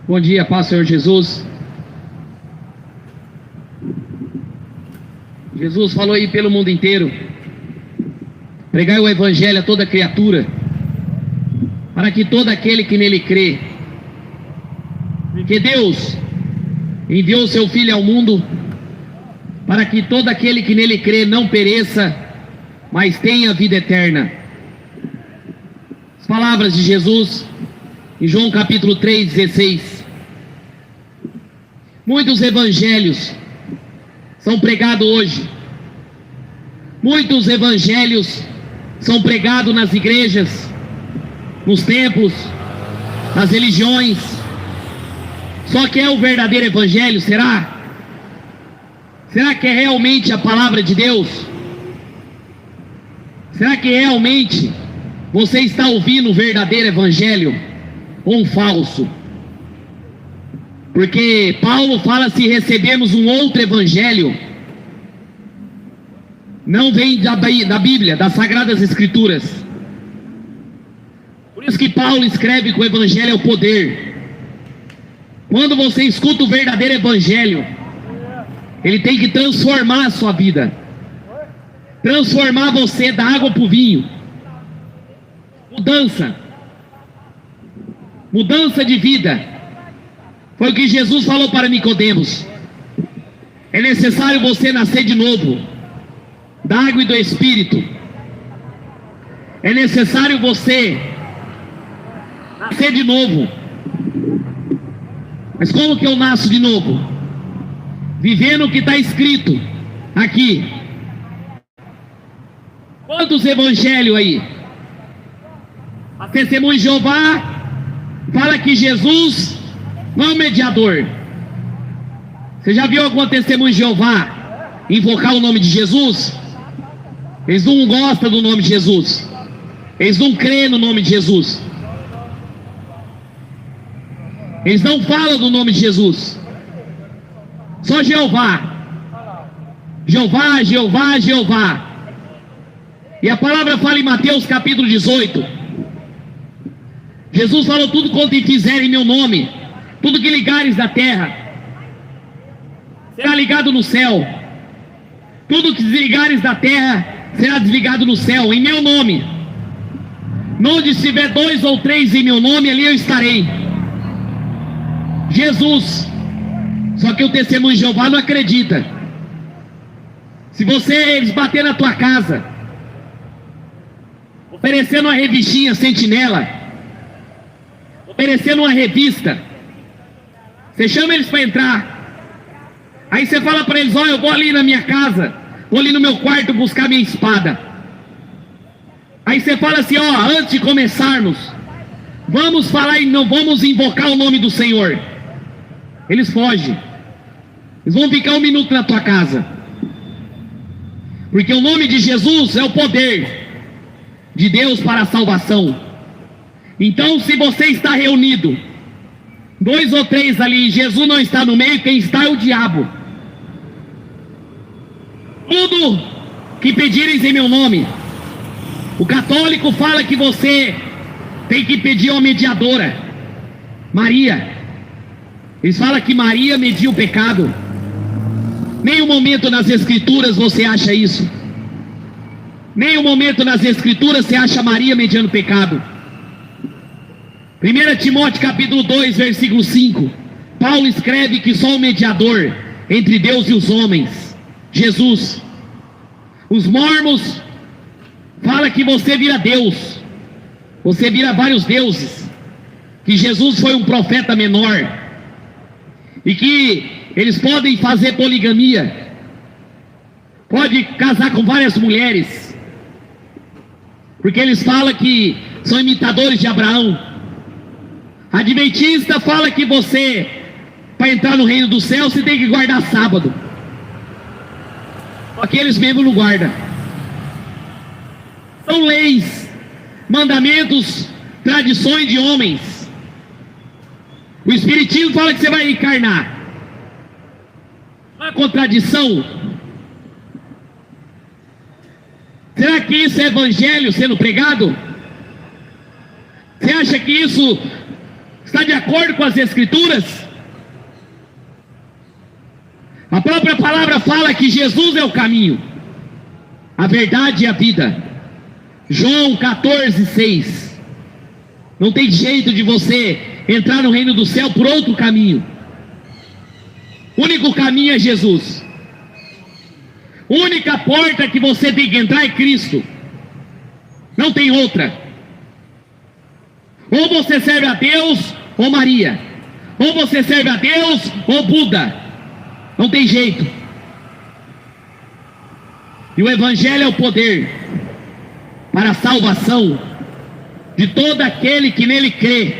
Bom dia, paz, Senhor Jesus. Jesus falou aí pelo mundo inteiro: pregai o evangelho a toda criatura, para que todo aquele que nele crê, que Deus enviou seu Filho ao mundo, para que todo aquele que nele crê não pereça, mas tenha vida eterna. As palavras de Jesus em João capítulo 3:16. Muitos evangelhos são pregados hoje. Muitos evangelhos são pregados nas igrejas, nos templos, nas religiões. Só que é o verdadeiro evangelho, será? Será que é realmente a palavra de Deus? Será que realmente você está ouvindo o verdadeiro evangelho ou um falso? Porque Paulo fala: se recebemos um outro evangelho, não vem da Bíblia, das Sagradas Escrituras. Por isso que Paulo escreve que o evangelho é o poder. Quando você escuta o verdadeiro evangelho, ele tem que transformar a sua vida, transformar você da água para o vinho. Mudança de vida. Foi o que Jesus falou para Nicodemos: é necessário você nascer de novo, da água e do Espírito. É necessário você nascer de novo. Mas como que eu nasço de novo? Vivendo o que está escrito aqui. Quantos evangelhos aí? A Testemunha de Jeová fala que Jesus não é um mediador. Você já viu alguma Testemunha de Jeová invocar o nome de Jesus? Eles não gostam do nome de Jesus. Eles não creem no nome de Jesus. Eles não falam do nome de Jesus. Só Jeová. Jeová, Jeová, Jeová. E a palavra fala em Mateus capítulo 18. Jesus falou: tudo quanto fizerem em meu nome, tudo que ligares na terra, será ligado no céu. Tudo que desligares da terra, será desligado no céu, em meu nome. Onde estiver 2 ou 3 em meu nome, ali eu estarei. Jesus. Só que o Testemunho de Jeová não acredita. Se eles bater na tua casa, oferecendo uma revistinha Sentinela, oferecendo uma revista, você chama eles para entrar. Aí você fala para eles: olha, eu vou ali na minha casa, vou ali no meu quarto buscar minha espada. Aí você fala assim: ó, antes de começarmos, vamos falar e não vamos invocar o nome do Senhor. Eles fogem. Eles vão ficar 1 minuto na tua casa. Porque o nome de Jesus é o poder de Deus para a salvação. Então, se você está reunido, 2 ou 3 ali, e Jesus não está no meio, quem está é o diabo. Tudo que pedires em meu nome. O católico fala que você tem que pedir uma mediadora, Maria. Eles falam que Maria mediu o pecado. Nenhum momento nas Escrituras você acha isso. Nenhum momento nas Escrituras você acha Maria mediando o pecado. 1 Timóteo capítulo 2, versículo 5. Paulo escreve que só o mediador entre Deus e os homens, Jesus. Os mormons falam que você vira Deus. Você vira vários deuses. Que Jesus foi um profeta menor. E que eles podem fazer poligamia, pode casar com várias mulheres, porque eles falam que são imitadores de Abraão. Adventista fala que você, para entrar no reino do céu, você tem que guardar sábado. Só que eles mesmo não guardam. São leis, mandamentos, tradições de homens. O Espiritismo fala que você vai reencarnar. Não é contradição? Será que isso é evangelho sendo pregado? Você acha que isso Está de acordo com as Escrituras? A própria palavra fala que Jesus é o caminho, a verdade e a vida. João 14:6. Não tem jeito de você entrar no reino do céu por outro caminho. O único caminho é Jesus. A única porta que você tem que entrar é Cristo. Não tem outra. Ou você serve a Deus ou Maria. Ou você serve a Deus ou Buda. Não tem jeito. E o Evangelho é o poder para a salvação de todo aquele que nele crê.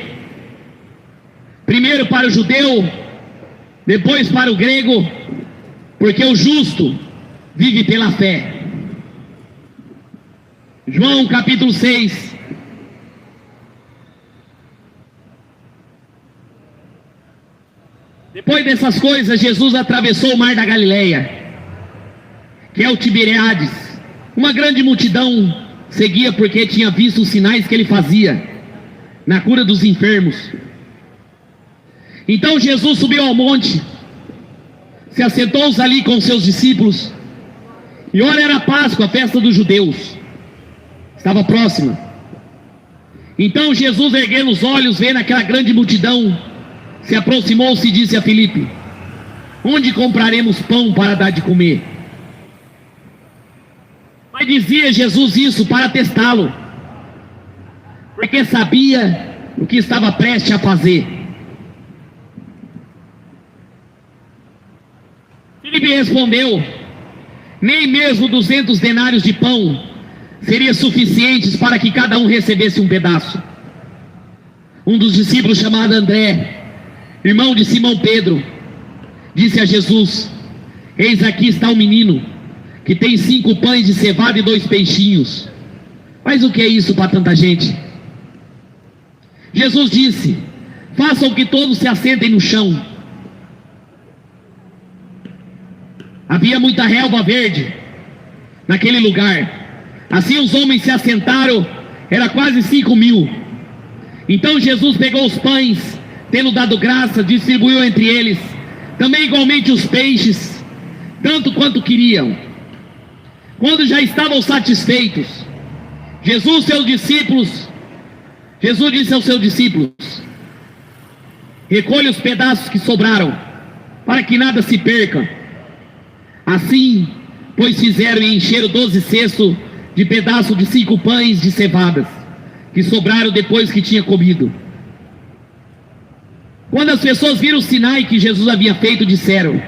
Primeiro para o judeu, depois para o grego, porque o justo vive pela fé. João capítulo 6. Depois dessas coisas, Jesus atravessou o mar da Galileia, que é o Tiberíades. Uma grande multidão seguia porque tinha visto os sinais que ele fazia na cura dos enfermos. Então Jesus subiu ao monte, se assentou ali com seus discípulos. E ora era a Páscoa, a festa dos judeus. Estava próxima. Então Jesus, erguendo os olhos, vendo aquela grande multidão, se aproximou-se e disse a Filipe: onde compraremos pão para dar de comer? Mas dizia Jesus isso para testá-lo, porque sabia o que estava prestes a fazer. Filipe respondeu: nem mesmo 200 denários de pão seriam suficientes para que cada um recebesse um pedaço. Um dos discípulos, chamado André, irmão de Simão Pedro, disse a Jesus: eis aqui está um menino que tem 5 pães de cevada e 2 peixinhos. Mas o que é isso para tanta gente? Jesus disse: façam que todos se assentem no chão. Havia muita relva verde naquele lugar. Assim os homens se assentaram, era quase 5.000. Então Jesus pegou os pães, tendo dado graça, distribuiu entre eles, também igualmente os peixes, tanto quanto queriam. Quando já estavam satisfeitos, Jesus disse aos seus discípulos: recolha os pedaços que sobraram, para que nada se perca. Assim, pois fizeram e encheram 12 cestos de pedaços de 5 pães de cevadas, que sobraram depois que tinha comido. Quando as pessoas viram o sinal que Jesus havia feito, disseram: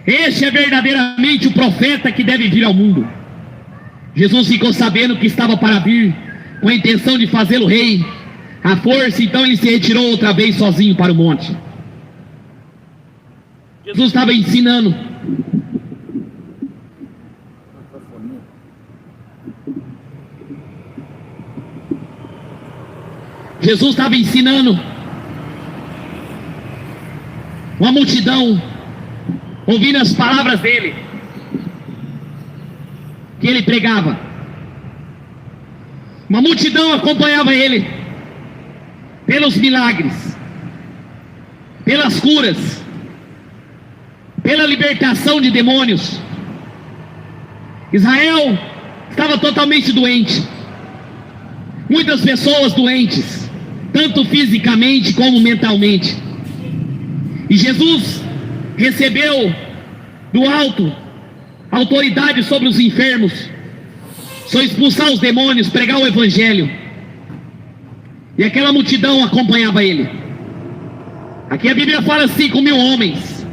este é verdadeiramente o profeta que deve vir ao mundo. Jesus ficou sabendo que estava para vir, com a intenção de fazê-lo rei à força. Então ele se retirou outra vez sozinho para o monte. Jesus estava ensinando. Jesus estava ensinando. Uma multidão ouvindo as palavras dele, que ele pregava. Uma multidão acompanhava ele pelos milagres, pelas curas, pela libertação de demônios. Israel estava totalmente doente. Muitas pessoas doentes, tanto fisicamente como mentalmente. E Jesus recebeu do alto autoridade sobre os enfermos, só expulsar os demônios, pregar o Evangelho. E aquela multidão acompanhava ele. Aqui a Bíblia fala 5.000 homens,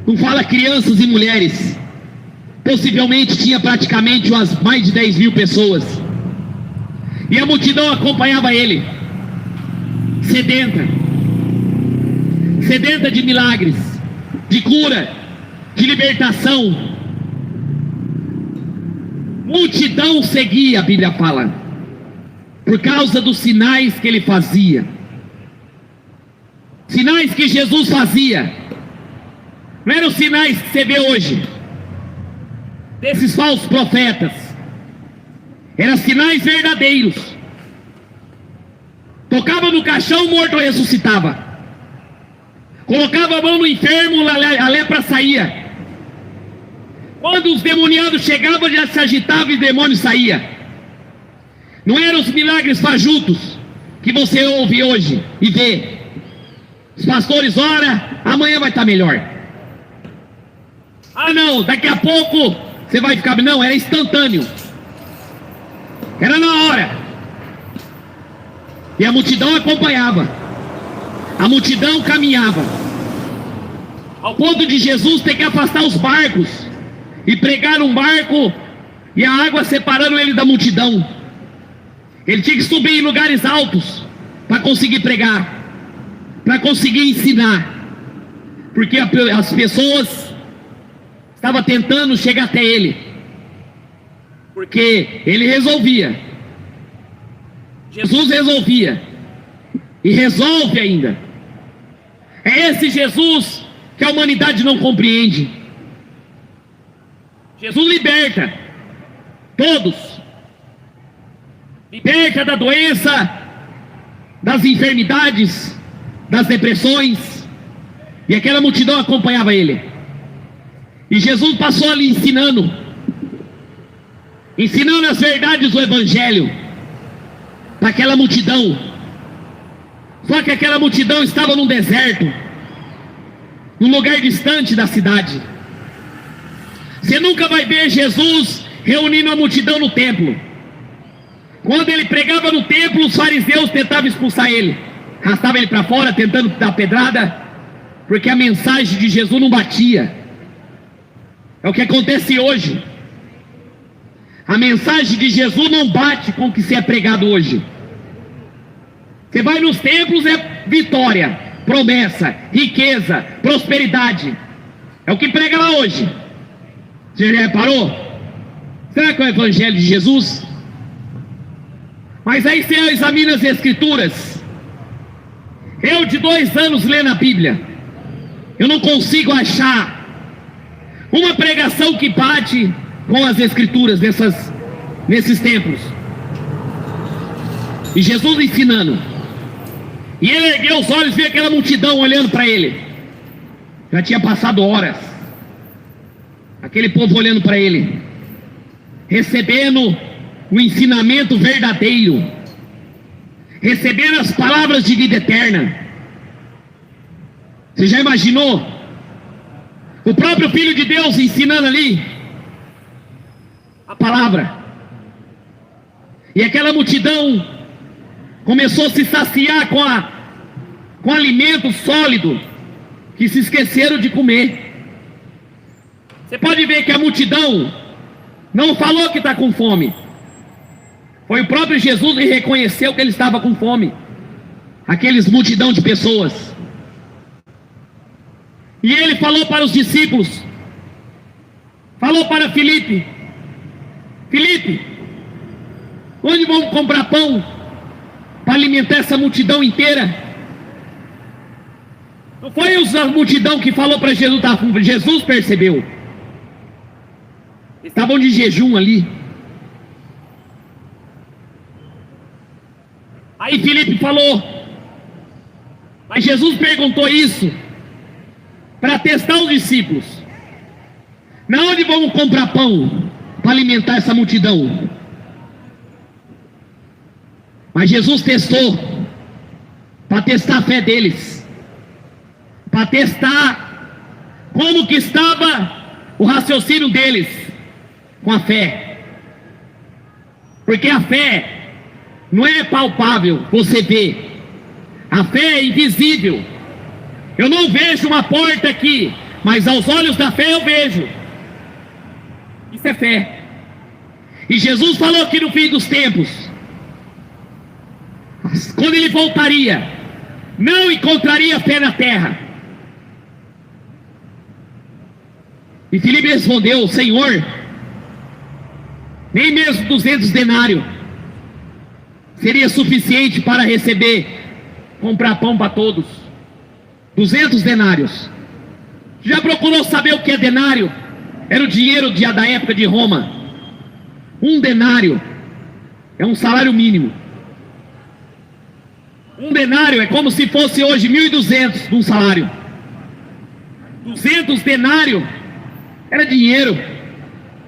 não fala crianças e mulheres. Possivelmente tinha praticamente umas mais de 10.000 pessoas. E a multidão acompanhava ele, sedenta de milagres, de cura, de libertação. Multidão seguia, a Bíblia fala, por causa dos sinais que ele fazia. Sinais que Jesus fazia. Não eram os sinais que você vê hoje, desses falsos profetas. Eram sinais verdadeiros. Tocava no caixão, o morto ressuscitava. Colocava a mão no enfermo, a lepra saía. Quando os demoniados chegavam, já se agitava e o demônio saía. Não eram os milagres fajutos que você ouve hoje e vê. Os pastores oram, amanhã vai estar melhor. Ah não, daqui a pouco você vai ficar... Não, era instantâneo. Era na hora. E a multidão acompanhava. A multidão caminhava. Ao ponto de Jesus ter que afastar os barcos e pregar um barco e a água separando ele da multidão. Ele tinha que subir em lugares altos para conseguir pregar, para conseguir ensinar, porque as pessoas estavam tentando chegar até ele, porque ele resolvia. Jesus resolvia e resolve ainda. É esse Jesus que a humanidade não compreende. Jesus liberta todos, liberta da doença, das enfermidades, das depressões, e aquela multidão acompanhava ele. E Jesus passou ali ensinando as verdades do Evangelho para aquela multidão. Só que aquela multidão estava num deserto, num lugar distante da cidade. Você nunca vai ver Jesus reunindo a multidão no templo. Quando ele pregava no templo, os fariseus tentavam expulsar ele, arrastavam ele para fora, tentando dar pedrada, porque a mensagem de Jesus não batia. É o que acontece hoje. A mensagem de Jesus não bate com o que se é pregado hoje. Você vai nos templos, é vitória, promessa, riqueza, prosperidade. É o que prega lá hoje. Você já reparou? Será que é o Evangelho de Jesus? Mas aí você examina as Escrituras. Eu de 2 anos lendo a Bíblia, eu não consigo achar uma pregação que bate com as Escrituras nesses templos. E Jesus ensinando. E ele ergueu os olhos e viu aquela multidão olhando para ele. Já tinha passado horas. Aquele povo olhando para ele, recebendo o ensinamento verdadeiro, recebendo as palavras de vida eterna. Você já imaginou? O próprio Filho de Deus ensinando ali a palavra. E aquela multidão começou a se saciar com alimento sólido, que se esqueceram de comer. Você pode ver que a multidão não falou que está com fome. Foi o próprio Jesus que reconheceu que ele estava com fome. Aqueles multidão de pessoas. E ele falou para os discípulos, falou para Filipe: Filipe, onde vamos comprar pão para alimentar essa multidão inteira? Não foi a multidão que falou para Jesus estar com fome. Jesus percebeu. Estavam de jejum ali. Aí Filipe falou, mas Jesus perguntou isso para testar os discípulos. Na onde vamos comprar pão para alimentar essa multidão? Mas Jesus testou para testar a fé deles, para testar como que estava o raciocínio deles com a fé. Porque a fé não é palpável, você vê. A fé é invisível. Eu não vejo uma porta aqui, mas aos olhos da fé eu vejo. Isso é fé. E Jesus falou que no fim dos tempos, quando ele voltaria, não encontraria fé na terra. E Filipe respondeu: Senhor, nem mesmo 200 denários seria suficiente para comprar pão para todos. 200 denários. Já procurou saber o que é denário? Era o dinheiro da época de Roma. 1 denário é um salário mínimo. Um denário é como se fosse hoje 1.200 num salário. 200 denários era dinheiro.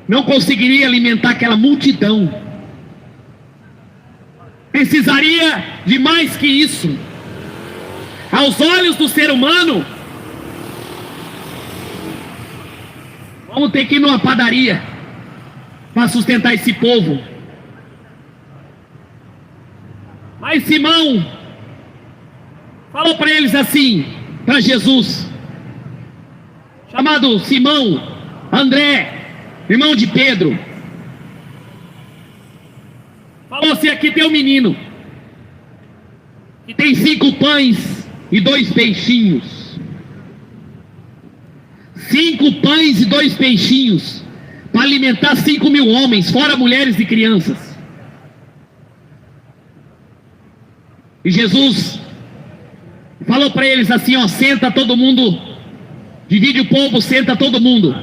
Não conseguiria alimentar aquela multidão. Precisaria de mais que isso. Aos olhos do ser humano, vamos ter que ir numa padaria para sustentar esse povo. Mas Simão falou para eles assim, para Jesus, chamado Simão, André, irmão de Pedro, falou assim: aqui tem um menino que tem 5 pães e 2 peixinhos. 5 pães e 2 peixinhos para alimentar 5.000 homens, fora mulheres e crianças. E Jesus falou para eles assim: ó, senta todo mundo, divide o povo, senta todo mundo,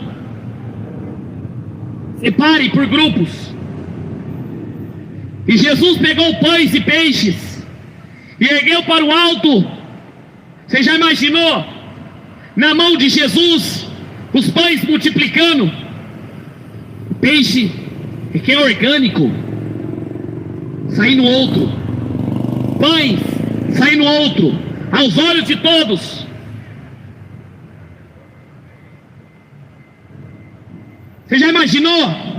separe por grupos. E Jesus pegou pães e peixes e ergueu para o alto. Você já imaginou? Na mão de Jesus, os pães multiplicando, peixe que é orgânico, saindo outro, pães saindo outro, aos olhos de todos. Você já imaginou?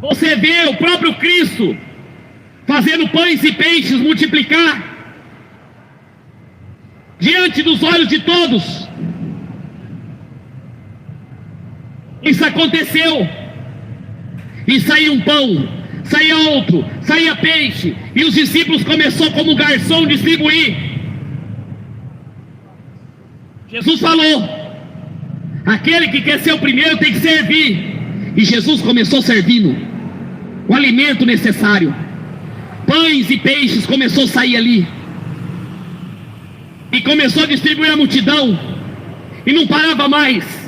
Você vê o próprio Cristo fazendo pães e peixes multiplicar diante dos olhos de todos. Isso aconteceu. E saía um pão, saía outro, saía peixe, e os discípulos começaram como garçom distribuir. Jesus falou: aquele que quer ser o primeiro tem que servir. E Jesus começou servindo o alimento necessário. Pães e peixes começou a sair ali, e começou a distribuir a multidão, e não parava mais.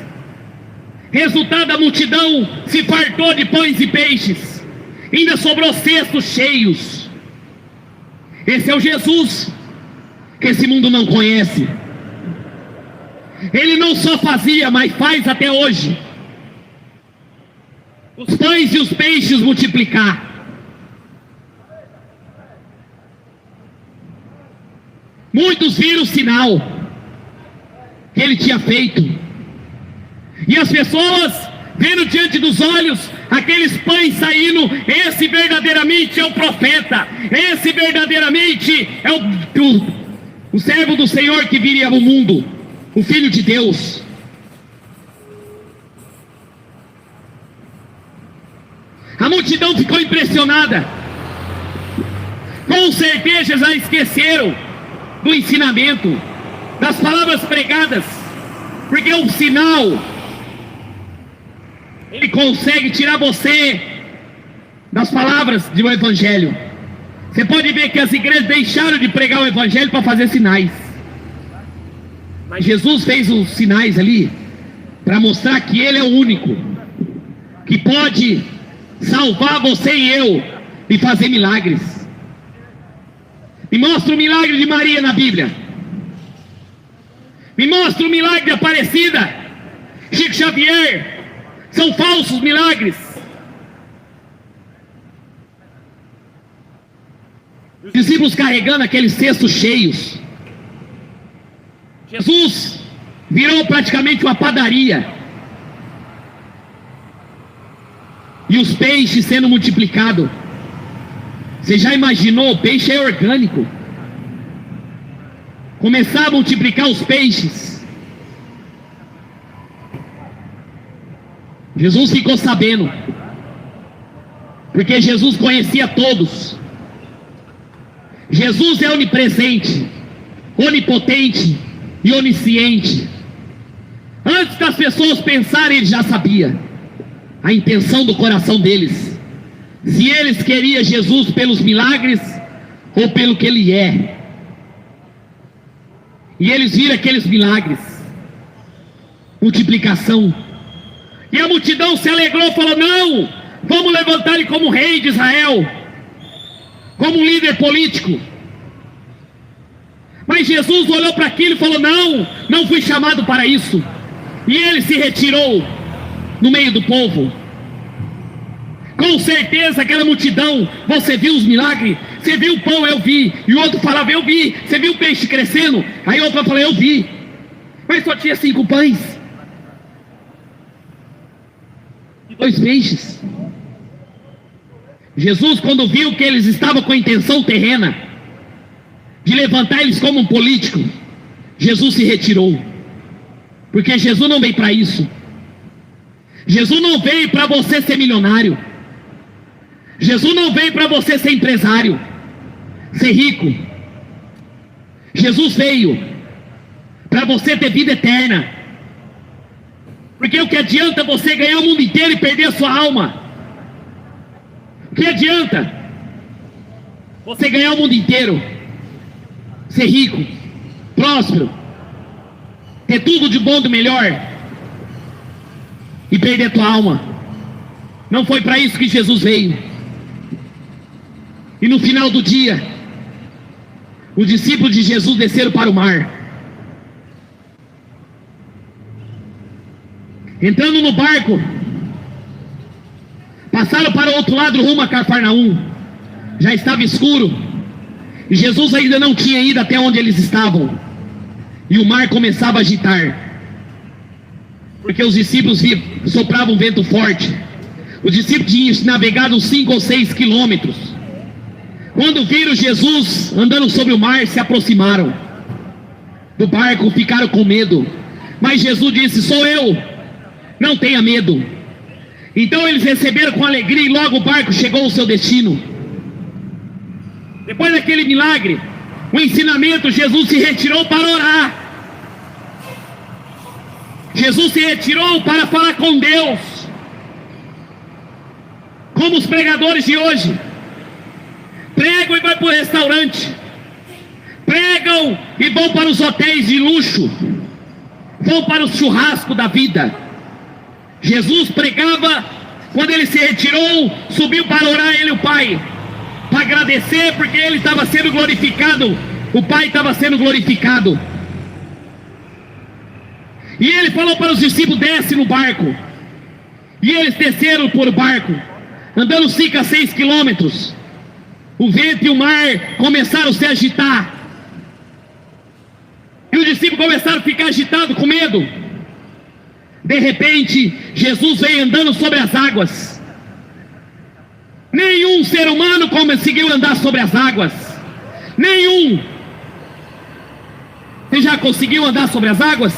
Resultado, a multidão se fartou de pães e peixes, ainda sobrou cestos cheios. Esse é o Jesus que esse mundo não conhece. Ele não só fazia, mas faz até hoje os pães e os peixes multiplicar. Muitos viram o sinal que ele tinha feito, e as pessoas vendo diante dos olhos aqueles pães saindo. Esse verdadeiramente é o profeta, esse verdadeiramente é o servo do Senhor que viria ao mundo, o Filho de Deus. A multidão ficou impressionada. Com certeza já esqueceram do ensinamento, das palavras pregadas, porque o sinal, ele consegue tirar você das palavras do Evangelho. Você pode ver que as igrejas deixaram de pregar o Evangelho para fazer sinais, mas Jesus fez os sinais ali para mostrar que Ele é o único que pode salvar você e eu e fazer milagres. Me mostra o milagre de Maria na Bíblia, me mostra o milagre de Aparecida, Chico Xavier. São falsos milagres. Os discípulos carregando aqueles cestos cheios. Jesus virou praticamente uma padaria. E os peixes sendo multiplicados. Você já imaginou? O peixe é orgânico. Começar a multiplicar os peixes. Jesus ficou sabendo, porque Jesus conhecia todos. Jesus é onipresente, onipotente e onisciente. Antes das pessoas pensarem, Ele já sabia a intenção do coração deles, se eles queriam Jesus pelos milagres ou pelo que Ele é. E eles viram aqueles milagres, multiplicação. E a multidão se alegrou, falou: não, vamos levantar ele como rei de Israel. como um líder político. Mas Jesus olhou para aquilo e falou: não fui chamado para isso. E ele se retirou no meio do povo. Com certeza aquela multidão: você viu os milagres? Você viu o pão? Eu vi. E o outro falava: eu vi. Você viu o peixe crescendo? Aí o outro falou: eu vi. Mas só tinha 5 pães e 2 peixes. Jesus, quando viu que eles estavam com a intenção terrena de levantar eles como um político, Jesus se retirou. Porque Jesus não veio para isso. Jesus não veio para você ser milionário. Jesus não veio para você ser empresário, ser rico. Jesus veio para você ter vida eterna. Porque o que adianta você ganhar o mundo inteiro e perder a sua alma? O que adianta você ganhar o mundo inteiro, ser rico, próspero, ter tudo de bom, do melhor, e perder a tua alma? Não foi para isso que Jesus veio. E no final do dia, os discípulos de Jesus desceram para o mar. Entrando no barco, passaram para o outro lado rumo a Cafarnaum. Já estava escuro e Jesus ainda não tinha ido até onde eles estavam. E o mar começava a agitar, porque os discípulos sopravam um vento forte. Os discípulos tinham navegado 5 ou 6 quilômetros. Quando viram Jesus andando sobre o mar, se aproximaram do barco, ficaram com medo. Mas Jesus disse: sou eu, não tenha medo. Então eles receberam com alegria e logo o barco chegou ao seu destino. Depois daquele milagre, o ensinamento, Jesus se retirou para orar. Jesus se retirou para falar com Deus. Como os pregadores de hoje pregam e vão para o restaurante, pregam e vão para os hotéis de luxo, vão para o churrasco da vida. Jesus pregava, quando ele se retirou, subiu para orar ele e o Pai, para agradecer, porque ele estava sendo glorificado, o Pai estava sendo glorificado. E ele falou para os discípulos: desce no barco. E eles desceram por barco, andando 5 a 6 quilômetros. O vento e o mar começaram a se agitar, e os discípulos começaram a ficar agitados, com medo. De repente, Jesus veio andando sobre as águas. Nenhum ser humano conseguiu andar sobre as águas. Nenhum. Você já conseguiu andar sobre as águas?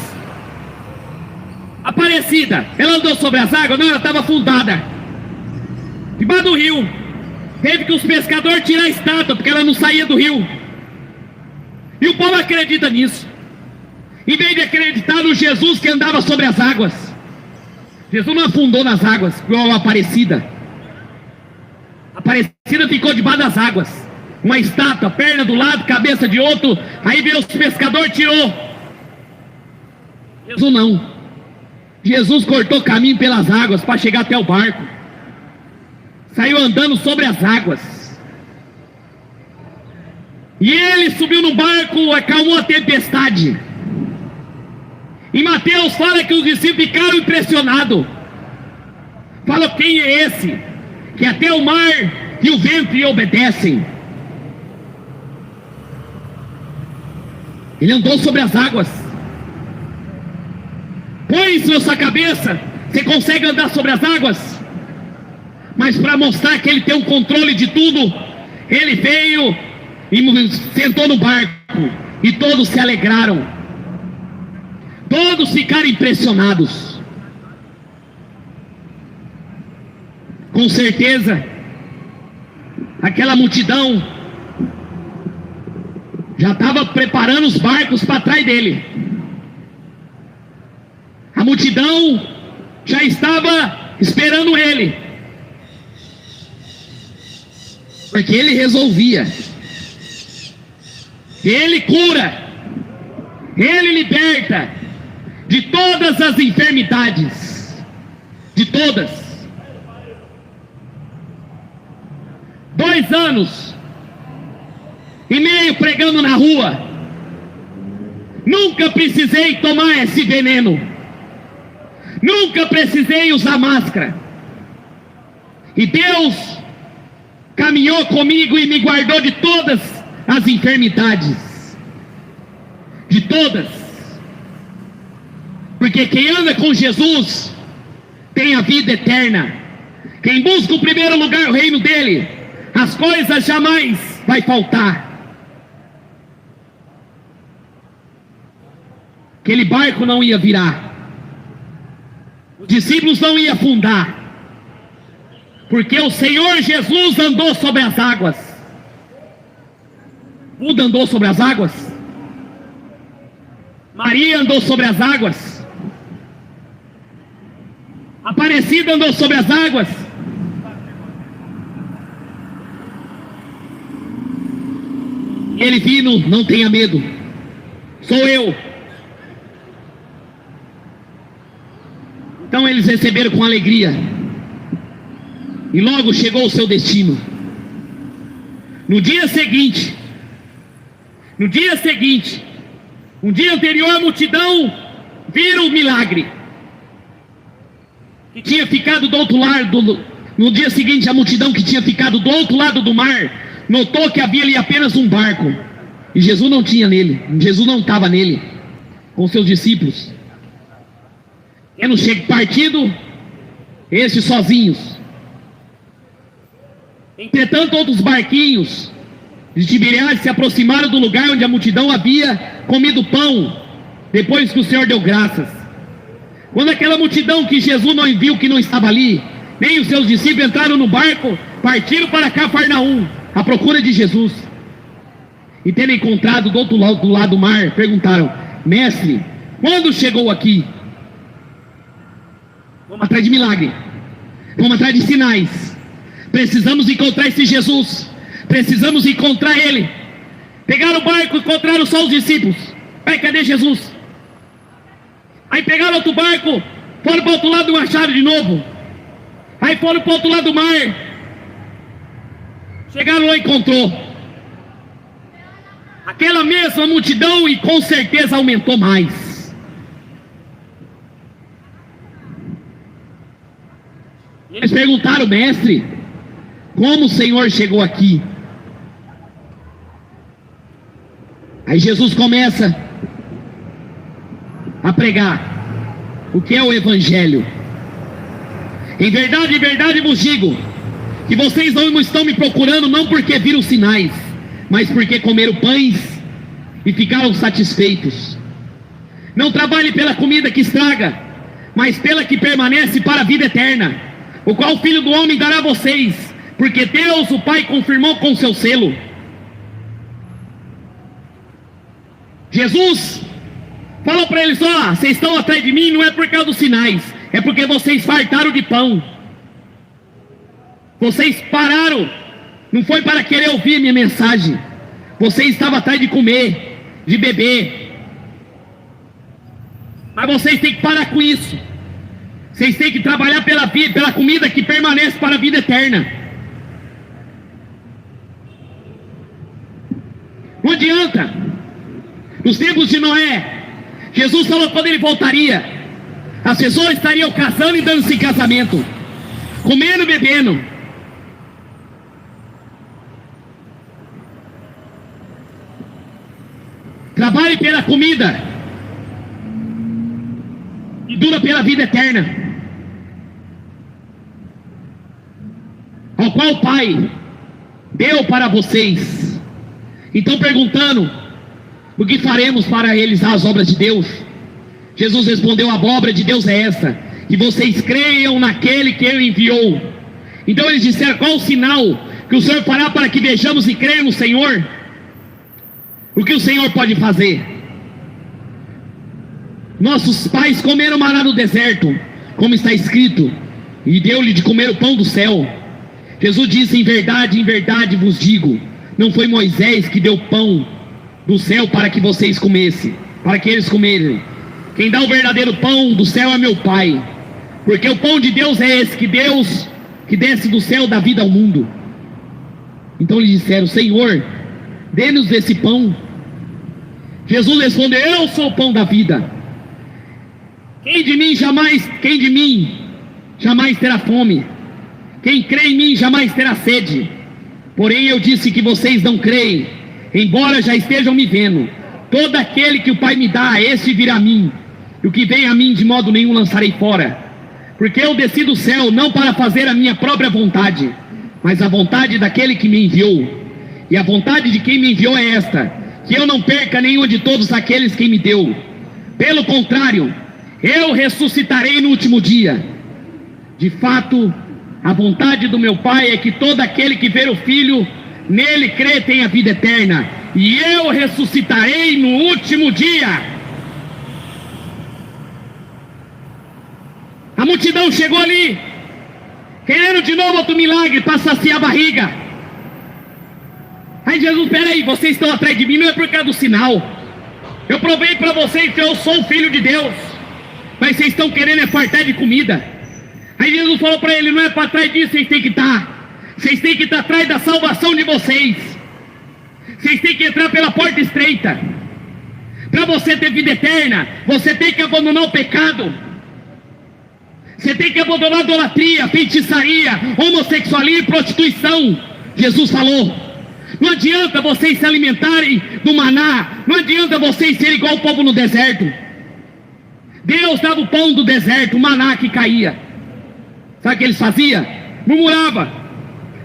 Aparecida, ela andou sobre as águas? Não, ela estava afundada debaixo do rio. Teve que os pescadores tirar a estátua, porque ela não saía do rio. E o povo acredita nisso, em vez de acreditar no Jesus que andava sobre as águas. Jesus não afundou nas águas igual a Aparecida. A Aparecida ficou debaixo das águas, uma estátua, perna do lado, cabeça de outro. Aí veio os pescadores, tirou. Jesus não. Jesus cortou caminho pelas águas para chegar até o barco. Saiu andando sobre as águas. E ele subiu no barco, acalmou a tempestade. E Mateus fala que os discípulos ficaram impressionados. Fala: quem é esse que até o mar e o vento lhe obedecem? Ele andou sobre as águas. Põe isso na sua cabeça. Você consegue andar sobre as águas? Mas para mostrar que ele tem o controle de tudo, ele veio e sentou no barco. E todos se alegraram. Todos ficaram impressionados. Com certeza, aquela multidão já estava preparando os barcos para trás dele. A multidão já estava esperando ele, porque ele resolvia, ele cura, ele liberta de todas as enfermidades, de todas. 2 anos e meio pregando na rua. Nunca precisei tomar esse veneno. Nunca precisei usar máscara. E Deus caminhou comigo e me guardou de todas as enfermidades. De todas. Porque quem anda com Jesus tem a vida eterna. Quem busca o primeiro lugar, o reino dele, as coisas jamais vai faltar. Aquele barco não ia virar. Os discípulos não iam afundar. Porque o Senhor Jesus andou sobre as águas. Buda andou sobre as águas. Maria andou sobre as águas. Aparecida andou sobre as águas. E ele vindo, não tenha medo. Sou eu. Então eles receberam com alegria. E logo chegou o seu destino. No dia seguinte, um dia anterior, a multidão viram o milagre. Que tinha ficado do outro lado. No dia seguinte, a multidão que tinha ficado do outro lado do mar notou que havia ali apenas um barco. E Jesus não tinha nele. Jesus não estava nele. Com seus discípulos. Tendo partido, estes sozinhos. Entretanto, outros barquinhos de Tiberíades se aproximaram do lugar onde a multidão havia comido pão, depois que o Senhor deu graças. Quando aquela multidão que Jesus não viu, que não estava ali, nem os seus discípulos, entraram no barco, partiram para Cafarnaum, à procura de Jesus. E tendo encontrado do outro lado do mar, perguntaram: Mestre, quando chegou aqui? Vamos atrás de milagre, vamos atrás de sinais. Precisamos encontrar esse Jesus. Precisamos encontrar ele. Pegaram o barco e encontraram só os discípulos. Aí, cadê Jesus? Aí pegaram outro barco, foram para o outro lado do machado de novo. Aí foram para o outro lado do mar. Chegaram lá e encontrou aquela mesma multidão, e com certeza aumentou mais. Eles perguntaram: Mestre, como o Senhor chegou aqui? Aí Jesus começa a pregar o que é o Evangelho. Em verdade vos digo, que vocês não estão me procurando não porque viram sinais, mas porque comeram pães e ficaram satisfeitos. Não trabalhe pela comida que estraga, mas pela que permanece para a vida eterna, o qual o Filho do Homem dará a vocês, porque Deus, o Pai, confirmou com seu selo. Jesus falou para eles: ó, vocês estão atrás de mim não é por causa dos sinais, é porque vocês fartaram de pão. Vocês pararam, não foi para querer ouvir a minha mensagem. Vocês estavam atrás de comer, de beber. Mas vocês têm que parar com isso. Vocês têm que trabalhar pela vida, pela comida que permanece para a vida eterna. Não adianta. Nos tempos de Noé, Jesus falou que quando ele voltaria, as pessoas estariam casando e dando-se em casamento, comendo e bebendo. Trabalhe pela comida e dura pela vida eterna, ao qual o Pai deu para vocês. Então, perguntando: o que faremos para realizar as obras de Deus? Jesus respondeu: a obra de Deus é essa, que vocês creiam naquele que Ele enviou. Então eles disseram: qual o sinal que o Senhor fará para que vejamos e creiam no Senhor? O que o Senhor pode fazer? Nossos pais comeram maná no deserto, como está escrito, e deu-lhe de comer o pão do céu. Jesus disse: em verdade vos digo, não foi Moisés que deu pão do céu para que vocês comessem, para que eles comerem. Quem dá o verdadeiro pão do céu é meu Pai, porque o pão de Deus é esse, que desce do céu, dá vida ao mundo. Então lhe disseram: Senhor, dê-nos desse pão. Jesus respondeu: eu sou o pão da vida. Quem de mim jamais terá fome. Quem crê em mim jamais terá sede. Porém eu disse que vocês não creem, embora já estejam me vendo. Todo aquele que o Pai me dá, esse virá a mim, e o que vem a mim de modo nenhum lançarei fora. Porque eu desci do céu não para fazer a minha própria vontade, mas a vontade daquele que me enviou. E a vontade de quem me enviou é esta: que eu não perca nenhum de todos aqueles que me deu. Pelo contrário, eu ressuscitarei no último dia. De fato, a vontade do meu Pai é que todo aquele que ver o Filho, nele crê, tenha vida eterna. E eu ressuscitarei no último dia. A multidão chegou ali, querendo de novo outro milagre para saciar a barriga. Aí Jesus: peraí, vocês estão atrás de mim, não é por causa do sinal. Eu provei para vocês que eu sou o Filho de Deus, mas vocês estão querendo é fartar de comida. Aí Jesus falou para ele: não é para trás disso, vocês têm que estar. Vocês têm que estar atrás da salvação de vocês. Vocês têm que entrar pela porta estreita. Para você ter vida eterna, você tem que abandonar o pecado. Você tem que abandonar a idolatria, feitiçaria, homossexualismo e prostituição. Jesus falou: não adianta vocês se alimentarem do maná, não adianta vocês serem igual o povo no deserto. Deus dava o pão do deserto, o maná que caía. Sabe o que eles faziam? Murmurava: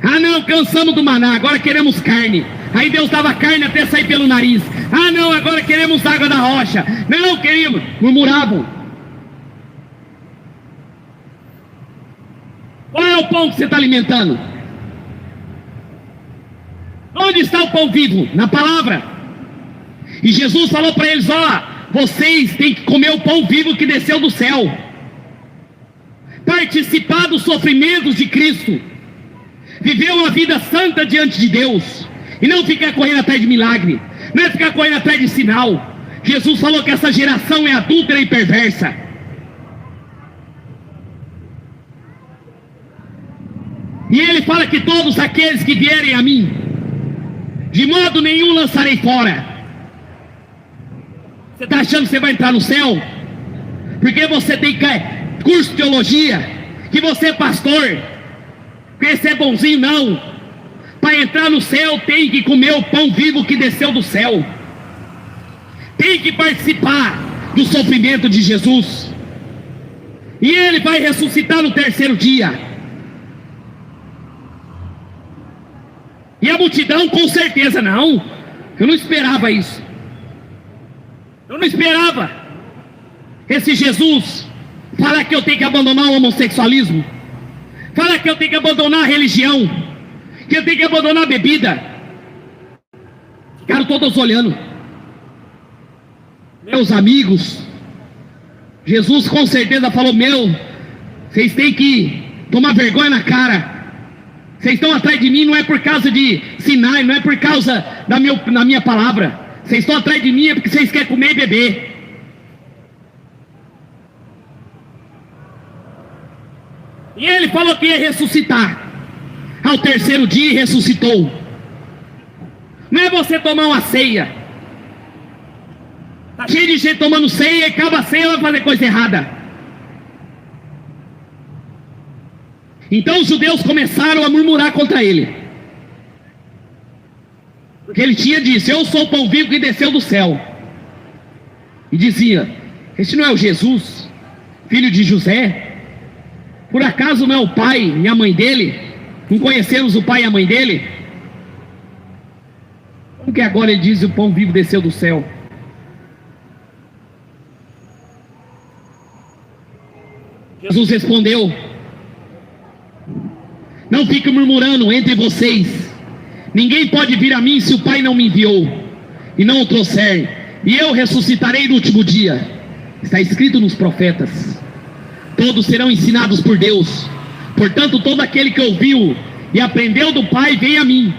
ah não, cansamos do maná, agora queremos carne. Aí Deus dava carne até sair pelo nariz. Ah não, agora queremos água da rocha. Não queremos. Murmuravam. Qual é o pão que você está alimentando? Onde está o pão vivo? Na palavra. E Jesus falou para eles: ó, vocês têm que comer o pão vivo que desceu do céu. Participar dos sofrimentos de Cristo. Viver uma vida santa diante de Deus. E não ficar correndo atrás de milagre. Não é ficar correndo atrás de sinal. Jesus falou que essa geração é adúltera e perversa. E ele fala que todos aqueles que vierem a mim, de modo nenhum lançarei fora. Você está achando que você vai entrar no céu? Porque você tem curso de teologia, que você é pastor, porque você é bonzinho? Não. Para entrar no céu tem que comer o pão vivo que desceu do céu. Tem que participar do sofrimento de Jesus. E ele vai ressuscitar no terceiro dia. E a multidão com certeza: não, eu não esperava isso. Eu não esperava esse Jesus falar que eu tenho que abandonar o homossexualismo, falar que eu tenho que abandonar a religião, que eu tenho que abandonar a bebida. Ficaram todos olhando. Meus amigos, Jesus com certeza falou: vocês têm que tomar vergonha na cara. Vocês estão atrás de mim não é por causa de sinais, não é por causa da minha palavra. Vocês estão atrás de mim é porque vocês querem comer e beber. E ele falou que ia ressuscitar. Ao terceiro dia ressuscitou. Não é você tomar uma ceia. Está cheio de gente tomando ceia e acaba a ceia, vai fazer coisa errada. Então os judeus começaram a murmurar contra ele, porque ele tinha dito: eu sou o pão vivo que desceu do céu. E dizia: este não é o Jesus, filho de José? Por acaso não é o pai e a mãe dele? Não conhecemos o pai e a mãe dele? Como que agora ele diz: o pão vivo desceu do céu? Jesus respondeu: não fique murmurando entre vocês. Ninguém pode vir a mim se o Pai não me enviou e não o trouxer. E eu ressuscitarei no último dia. Está escrito nos profetas: todos serão ensinados por Deus. Portanto, todo aquele que ouviu e aprendeu do Pai vem a mim.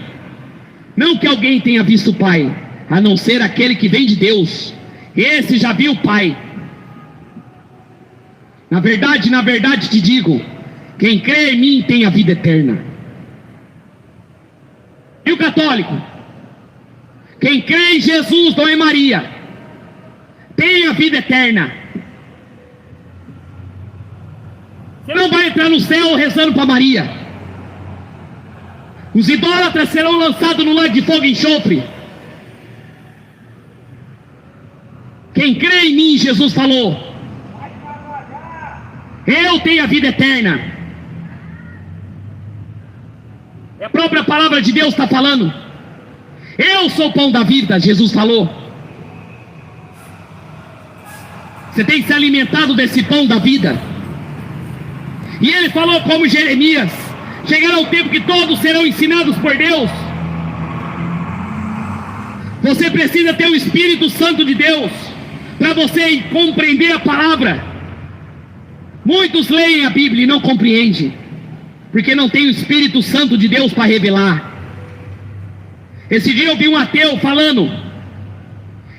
Não que alguém tenha visto o Pai, a não ser aquele que vem de Deus. Esse já viu o Pai. Na verdade te digo: quem crê em mim tem a vida eterna. E o católico? Quem crê em Jesus, não é Maria, tem a vida eterna. Você não vai entrar no céu rezando para Maria. Os idólatras serão lançados no lago de fogo e enxofre. Quem crê em mim, Jesus falou, eu tenho a vida eterna. A própria palavra de Deus está falando. Eu sou o pão da vida, Jesus falou. Você tem que se alimentado desse pão da vida. E ele falou como Jeremias, chegará o tempo que todos serão ensinados por Deus. Você precisa ter o Espírito Santo de Deus para você compreender a palavra. Muitos leem a Bíblia e não compreendem, porque não tem o Espírito Santo de Deus para revelar. Esse dia eu vi um ateu falando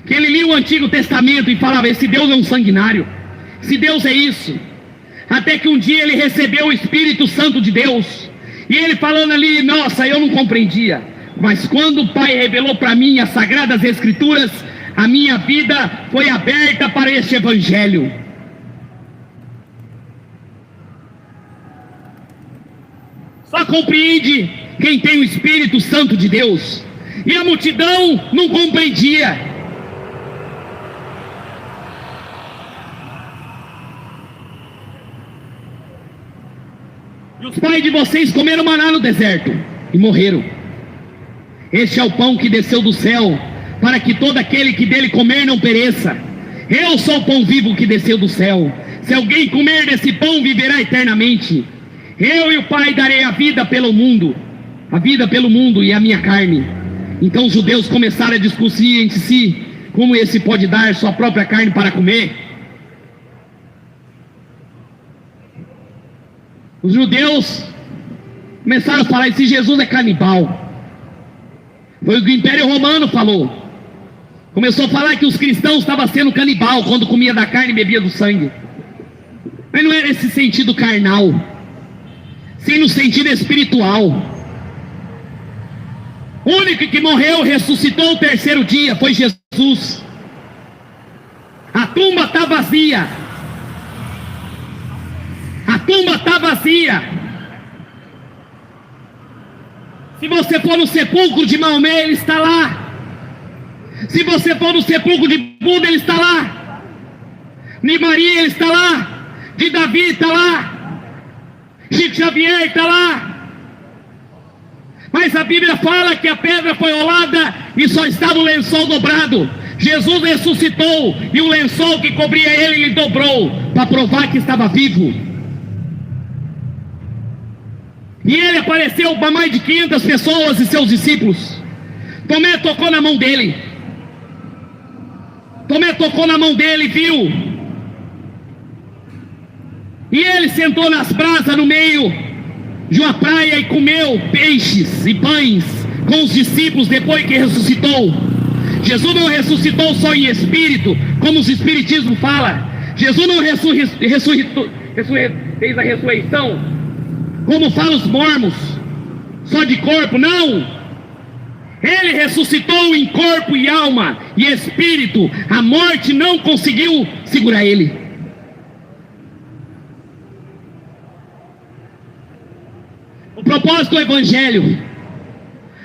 que ele lia o Antigo Testamento e falava, esse Deus é um sanguinário, esse Deus é isso. Até que um dia ele recebeu o Espírito Santo de Deus, e ele falando ali, nossa, eu não compreendia, mas quando o Pai revelou para mim as Sagradas Escrituras, a minha vida foi aberta para este Evangelho. Só compreende quem tem o Espírito Santo de Deus. E a multidão não compreendia. E os pais de vocês comeram maná no deserto e morreram. Este é o pão que desceu do céu, para que todo aquele que dele comer não pereça. Eu sou o pão vivo que desceu do céu. Se alguém comer desse pão, viverá eternamente. Eu e o Pai darei a vida pelo mundo. A vida pelo mundo e a minha carne. Então os judeus começaram a discutir entre si, como esse pode dar sua própria carne para comer? Os judeus começaram a falar, esse Jesus é canibal. Foi o que o Império Romano falou. Começou a falar que os cristãos estavam sendo canibal quando comia da carne e bebia do sangue. Mas não era esse sentido carnal, sim no sentido espiritual. O único que morreu, ressuscitou o terceiro dia, foi Jesus. A tumba está vazia. A tumba está vazia. Se você for no sepulcro de Maomé, ele está lá. Se você for no sepulcro de Buda, ele está lá. De Maria, ele está lá. De Davi, está lá. Chico Xavier está lá. Mas a Bíblia fala que a pedra foi rolada e só estava o lençol dobrado. Jesus ressuscitou e o lençol que cobria ele dobrou, para provar que estava vivo. E ele apareceu para mais de 500 pessoas e seus discípulos. Tomé tocou na mão dele. Tomé tocou na mão dele e viu. E ele sentou nas brasas no meio de uma praia e comeu peixes e pães com os discípulos depois que ressuscitou. Jesus não ressuscitou só em espírito, como os espiritismos falam. Jesus não fez a ressurreição, como falam os mormons, só de corpo, não. Ele ressuscitou em corpo e alma e espírito. A morte não conseguiu segurar ele. O propósito do Evangelho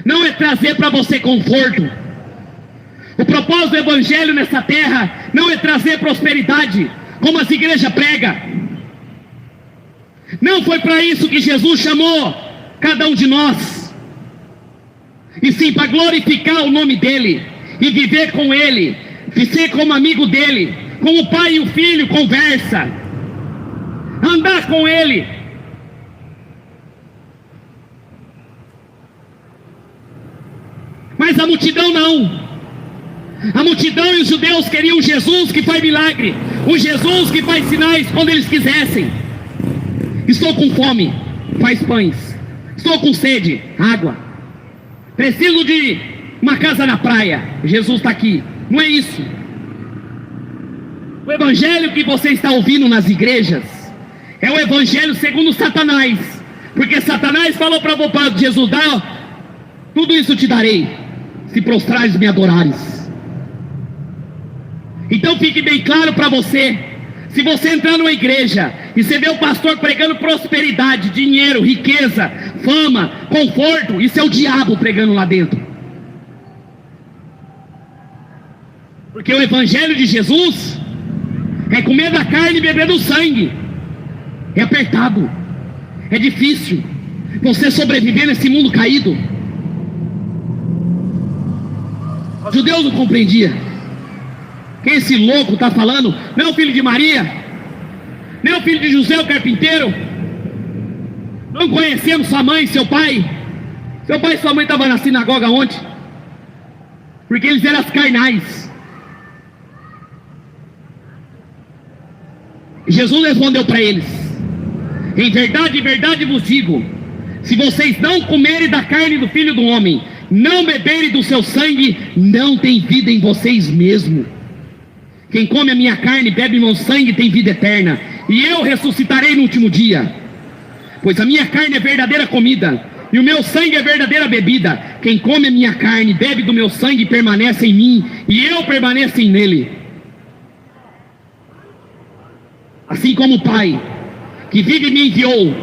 não é trazer para você conforto. O propósito do Evangelho nessa terra não é trazer prosperidade, como as igrejas pregam. Não foi para isso que Jesus chamou cada um de nós, e sim para glorificar o nome dele, e viver com ele, e ser como amigo dele, como o pai e o filho conversa, andar com ele. Mas a multidão não. A multidão e os judeus queriam um Jesus que faz milagre, um Jesus que faz sinais quando eles quisessem. Estou com fome, faz pães. Estou com sede, água. Preciso de uma casa na praia, Jesus está aqui. Não é isso. O evangelho que você está ouvindo nas igrejas é o evangelho segundo Satanás. Porque Satanás falou para Jesus, tudo isso te darei se prostrares e me adorares. Então fique bem claro para você: se você entrar numa igreja e você vê o pastor pregando prosperidade, dinheiro, riqueza, fama, conforto, isso é o diabo pregando lá dentro. Porque o evangelho de Jesus é comer da carne e beber do sangue. É apertado, é difícil você sobreviver nesse mundo caído. Os judeus não compreendiam. Quem esse louco está falando? Não é o filho de Maria? Não é o filho de José o carpinteiro? Não conhecemos sua mãe e seu pai? Seu pai e sua mãe estavam na sinagoga ontem, porque eles eram as carnais. Jesus respondeu para eles: em verdade vos digo, se vocês não comerem da carne do Filho do Homem, não beberem do seu sangue, não tem vida em vocês mesmo. Quem come a minha carne e bebe meu sangue tem vida eterna, e eu ressuscitarei no último dia. Pois a minha carne é verdadeira comida, e o meu sangue é verdadeira bebida. Quem come a minha carne e bebe do meu sangue permanece em mim, e eu permaneço nele. Assim como o Pai que vive e me enviou,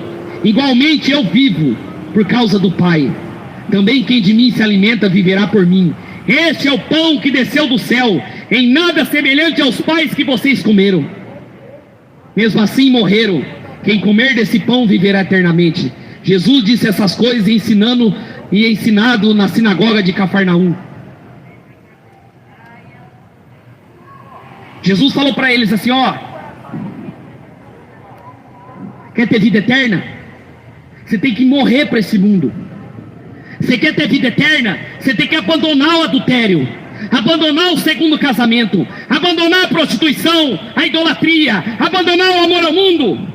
igualmente eu vivo por causa do Pai. Também quem de mim se alimenta viverá por mim. Este é o pão que desceu do céu, em nada semelhante aos pães que vocês comeram. Mesmo assim morreram. Quem comer desse pão viverá eternamente. Jesus disse essas coisas ensinado na sinagoga de Cafarnaum. Jesus falou para eles assim: ó, quer ter vida eterna? Você tem que morrer para esse mundo. Você quer ter vida eterna? Você tem que abandonar o adultério, abandonar o segundo casamento, abandonar a prostituição, a idolatria, abandonar o amor ao mundo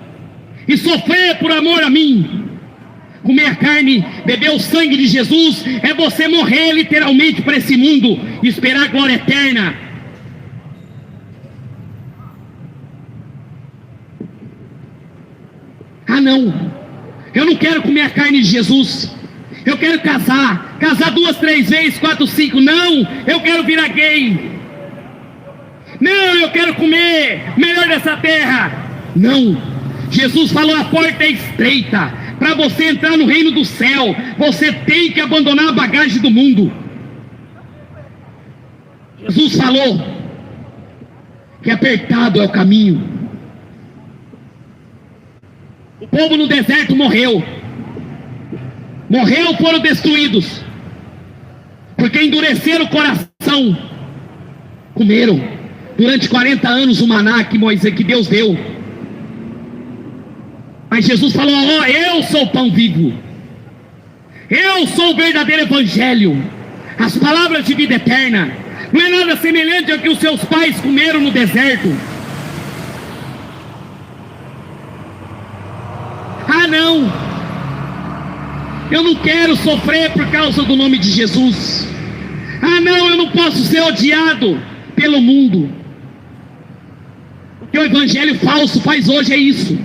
e sofrer por amor a mim. Comer a carne, beber o sangue de Jesus é você morrer literalmente para esse mundo e esperar a glória eterna. Ah não, eu não quero comer a carne de Jesus. Eu quero casar 2, 3 vezes, 4, 5. Não, eu quero virar gay. Não, eu quero comer o melhor dessa terra. Não, Jesus falou: a porta é estreita. Para você entrar no reino do céu, você tem que abandonar a bagagem do mundo. Jesus falou que apertado é o caminho. O povo no deserto morreu, foram destruídos, porque endureceram o coração, comeram durante 40 anos o maná que Deus deu. Mas Jesus falou: ó, eu sou o pão vivo, eu sou o verdadeiro evangelho, as palavras de vida eterna. Não é nada semelhante ao que os seus pais comeram no deserto. Ah não, eu não quero sofrer por causa do nome de Jesus. Ah não, eu não posso ser odiado pelo mundo. O que o evangelho falso faz hoje é isso.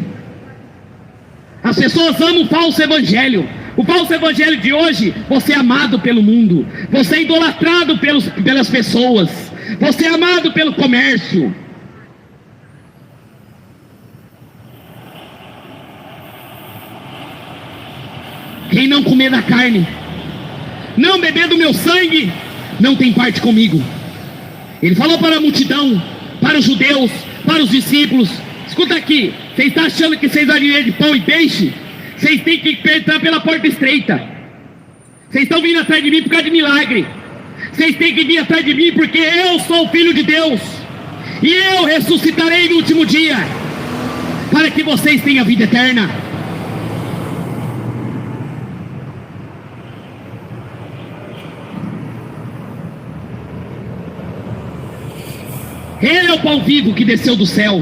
As pessoas amam o falso evangelho. O falso evangelho de hoje: você é amado pelo mundo, você é idolatrado pelas pessoas, você é amado pelo comércio. Quem não comer da carne, não beber do meu sangue, não tem parte comigo. Ele falou para a multidão, para os judeus, para os discípulos: escuta aqui, vocês estão achando que vocês vão viver de pão e peixe? Vocês têm que entrar pela porta estreita. Vocês estão vindo atrás de mim por causa de milagre. Vocês têm que vir atrás de mim porque eu sou o Filho de Deus, e eu ressuscitarei no último dia, para que vocês tenham vida eterna. Ele é o pão vivo que desceu do céu.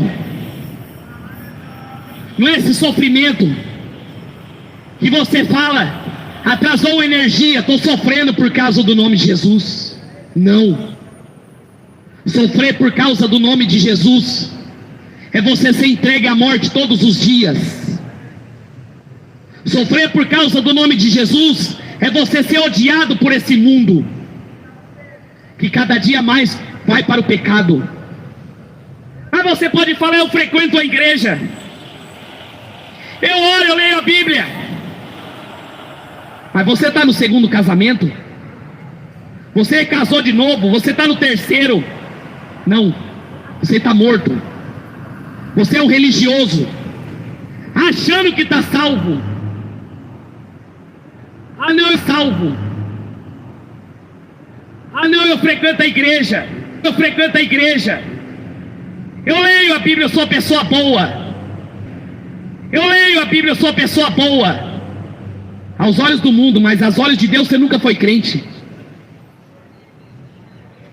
Não é esse sofrimento que você fala: atrasou a energia, estou sofrendo por causa do nome de Jesus. Não. Sofrer por causa do nome de Jesus é você ser entregue à morte todos os dias. Sofrer por causa do nome de Jesus é você ser odiado por esse mundo. que cada dia mais vai para o pecado. Mas você pode falar: eu frequento a igreja, eu oro, eu leio a Bíblia. Mas você está no segundo casamento? Você casou de novo? Você está no terceiro? Não, você está morto. Você é um religioso, achando que está salvo. Ah, não, eu salvo. Ah, não, eu frequento a igreja. Eu frequento a igreja. Eu leio a Bíblia, eu sou uma pessoa boa. Eu leio a Bíblia, eu sou uma pessoa boa. Aos olhos do mundo, mas aos olhos de Deus você nunca foi crente.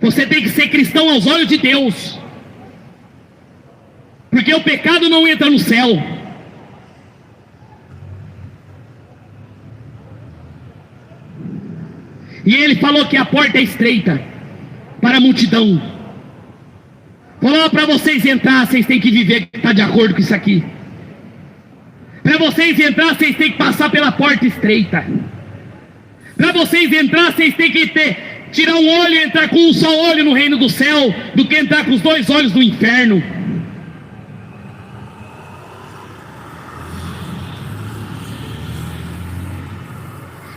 Você tem que ser cristão aos olhos de Deus, porque o pecado não entra no céu. E ele falou que a porta é estreita para a multidão. Falou: para vocês entrar, vocês têm que viver que está de acordo com isso aqui. Para vocês entrar, vocês têm que passar pela porta estreita. Para vocês entrar, vocês têm que tirar um olho e entrar com um só olho no reino do céu, do que entrar com os dois olhos no inferno.